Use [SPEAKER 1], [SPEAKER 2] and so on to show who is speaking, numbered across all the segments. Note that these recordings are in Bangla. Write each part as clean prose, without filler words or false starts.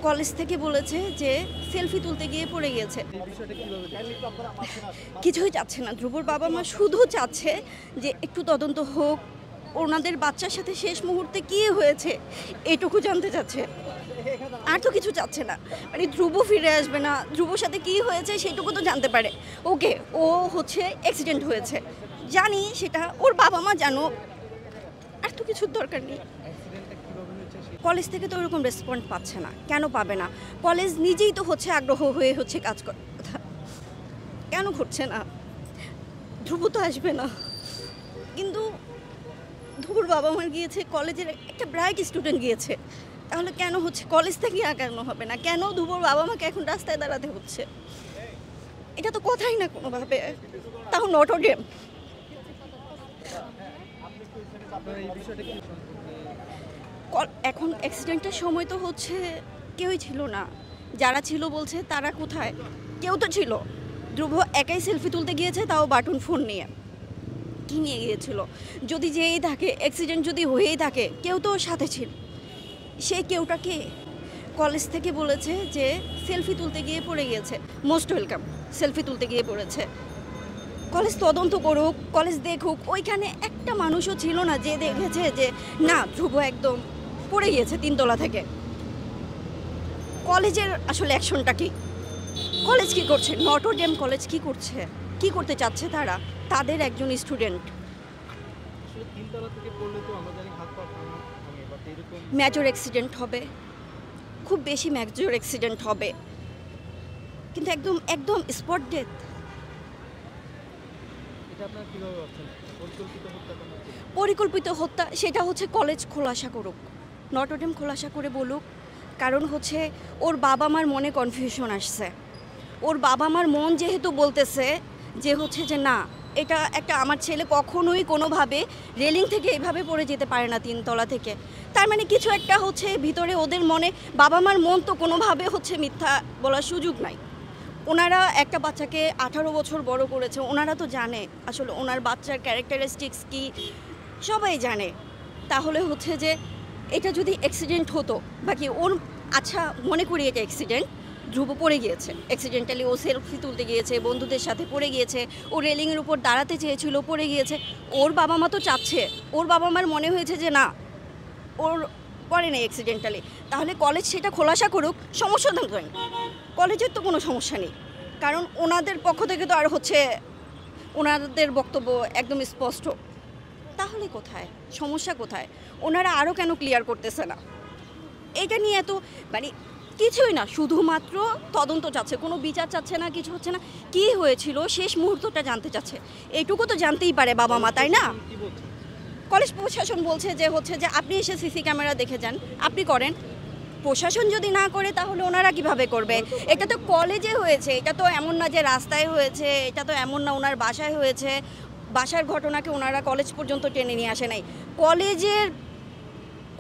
[SPEAKER 1] কলেজ থেকে বলেছে যে সেলফি তুলতে গিয়ে পড়ে গিয়েছে। কিছুই চাচ্ছে না, ধ্রুবর বাবা মা শুধু চাচ্ছে যে একটু তদন্ত হোক, ওনাদের বাচ্চার সাথে শেষ মুহূর্তে কী হয়েছে এটুকু জানতে চাচ্ছে, আর তো কিছু চাচ্ছে না। মানে ধ্রুব ফিরে আসবে না, ধ্রুবর সাথে কী হয়েছে সেটুকু তো জানতে পারে। ওকে, ও হচ্ছে অ্যাক্সিডেন্ট হয়েছে, জানি সেটা, ওর বাবা মা জানো, আর তো কিছুর দরকার নেই। কলেজ থেকে তো ওরকম রেসপন্স পাচ্ছে না, কেন পাবে না? কলেজ নিজেই তো হচ্ছে আগ্রহ হয়ে হচ্ছে কাজ করার কথা, কেন করছে না? ধ্রুব তো আসবে না, কিন্তু ধ্রুবর বাবা মা গিয়েছে, কলেজের একটা ব্রাইট স্টুডেন্ট গিয়েছে, তাহলে কেন হচ্ছে কলেজ থেকে আগানো হবে না? কেন ধ্রুবর বাবা মাকে এখন রাস্তায় দাঁড়াতে হচ্ছে? এটা তো কথাই না কোনোভাবে, তাও নটর ডেম। এখন অ্যাক্সিডেন্টের সময় তো হচ্ছে কেউই ছিল না, যারা ছিল বলছে তারা কোথায়? কেউ তো ছিল। ধ্রুব একাই সেলফি তুলতে গিয়েছে, তাও বাটন ফোন নিয়ে। কী নিয়ে গিয়েছিল? যদি যেই থাকে, অ্যাক্সিডেন্ট যদি হয়েই থাকে, কেউ তো ওর সাথে ছিল। সেই কেউটা কে? কলেজ থেকে বলেছে যে সেলফি তুলতে গিয়ে পড়ে গিয়েছে, মোস্ট ওয়েলকাম, সেলফি তুলতে গিয়ে পড়েছে। কলেজ তদন্ত করুক, কলেজ দেখুক। ওইখানে একটা মানুষও ছিল না যে দেখেছে যে না ধ্রুব একদম পড়ে গিয়েছে 3 তলা থেকে। কলেজের আসলে অ্যাকশনটা কি? কলেজ কি করছে? নটর ডেম কলেজ কি করছে? কি করতে চাচ্ছে তারা? তাদের একজন স্টুডেন্ট মেজর অ্যাক্সিডেন্ট হবে, খুব বেশি মেজর অ্যাক্সিডেন্ট হবে, কিন্তু একদম একদম স্পট ডেথ। পরিকল্পিত হত্যা, সেটা হচ্ছে কলেজ খোলাসা করুক, নটর ডেম খোলাসা করে বলুক। কারণ হচ্ছে ওর বাবা মার মনে কনফিউশন আসছে। ওর বাবা মার মন যেহেতু বলতেছে যে হচ্ছে যে না, এটা একটা আমার ছেলে কখনোই কোনোভাবে রেলিং থেকে এভাবে পড়ে যেতে পারে না 3 তলা থেকে, তার মানে কিছু একটা হচ্ছে ভিতরে ওদের মনে। বাবা মার মন তো কোনোভাবে হচ্ছে মিথ্যা বলার সুযোগ নাই। ওনারা একটা বাচ্চাকে 18 বছর বড় করেছে, ওনারা তো জানে আসলে ওনার বাচ্চার ক্যারেক্টারিস্টিক্স কি, সবাই জানে। তাহলে হচ্ছে যে এটা যদি অ্যাক্সিডেন্ট হতো বাকি ওর, আচ্ছা মনে করি এটা অ্যাক্সিডেন্ট, ধ্রুব পড়ে গিয়েছে অ্যাক্সিডেন্টালি, ও সেলফি তুলতে গিয়েছে, বন্ধুদের সাথে পড়ে গিয়েছে, ও রেলিংয়ের উপর দাঁড়াতে চেয়েছিল, পড়ে গিয়েছে। ওর বাবা মা তো চাচ্ছে, ওর বাবা মার মনে হয়েছে যে না ওর পড়ে নেই অ্যাক্সিডেন্টালি, তাহলে কলেজ সেটা খোলাসা করুক, সমস্যা নেই। কলেজের তো কোনো সমস্যা নেই, কারণ ওনাদের পক্ষ থেকে তো আর হচ্ছে ওনাদের বক্তব্য একদম স্পষ্ট। তাহলে কোথায় সমস্যা, কোথায়? ওনারা আরও কেন ক্লিয়ার করতেছে না? এটা নিয়ে এত মানে কিছুই না, শুধুমাত্র তদন্ত চাচ্ছে, কোনো বিচার চাচ্ছে না, কিছু হচ্ছে না। কি হয়েছিল শেষ মুহূর্তটা জানতে চাচ্ছে, এইটুকু তো জানতেই পারে বাবা মা, তাই না? কলেজ প্রশাসন বলছে যে হচ্ছে যে আপনি এসে সিসি ক্যামেরা দেখে যান, আপনি করেন। প্রশাসন যদি না করে তাহলে ওনারা কিভাবে করবে? এটা তো কলেজে হয়েছে, এটা তো এমন না যে রাস্তায় হয়েছে, এটা তো এমন না ওনার বাসায় হয়েছে। বাসার ঘটনাকে ওনারা কলেজ পর্যন্ত টেনে নিয়ে আসে নাই,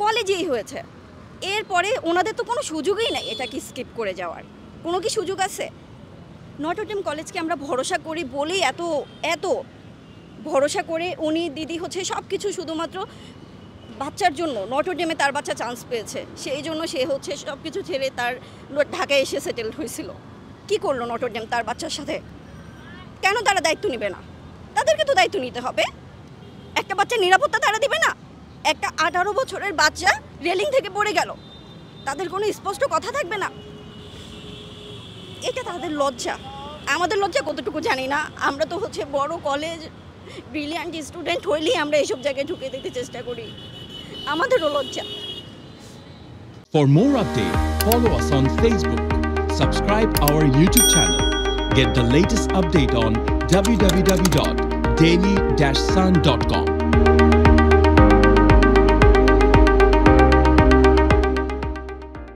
[SPEAKER 1] কলেজেই হয়েছে। এরপরে ওনাদের তো কোনো সুযোগই নাই এটাকে স্কিপ করে যাওয়ার, কোনো কি সুযোগ আছে? নটর ডেম কলেজকে আমরা ভরসা করি বলেই এত ভরসা করে উনি দিদি হচ্ছে সব কিছু শুধুমাত্র বাচ্চার জন্য, নটর ডেমে তার বাচ্চা চান্স পেয়েছে, সেই জন্য সে হচ্ছে সব কিছু ছেড়ে তার ঢাকায় এসে সেটেলড হয়েছিল। কি করলো নটর ডেম তার বাচ্চার সাথে? কেন তারা দায়িত্ব নেবে না? তাদেরকে তো দায়িত্ব নিতে হবে। একটা বাচ্চার নিরাপত্তা তারা দিবে না? একটা 18 বছরের বাচ্চা রেলিং থেকে পড়ে গেল, তাদের কোনো স্পষ্ট কথা থাকবে না? এটা তাদের লজ্জা। আমাদের লজ্জা কতটুকু জানি না, আমরা তো হচ্ছে বড় কলেজ ব্রিলিয়ান্ট স্টুডেন্ট হইলেই আমরা এইসব জায়গায় ঢুকে দিতে চেষ্টা করি, আমাদেরও লজ্জা।
[SPEAKER 2] For more updates, follow us on Facebook, subscribe our YouTube channel, get the latest update on www.daily-sun.com.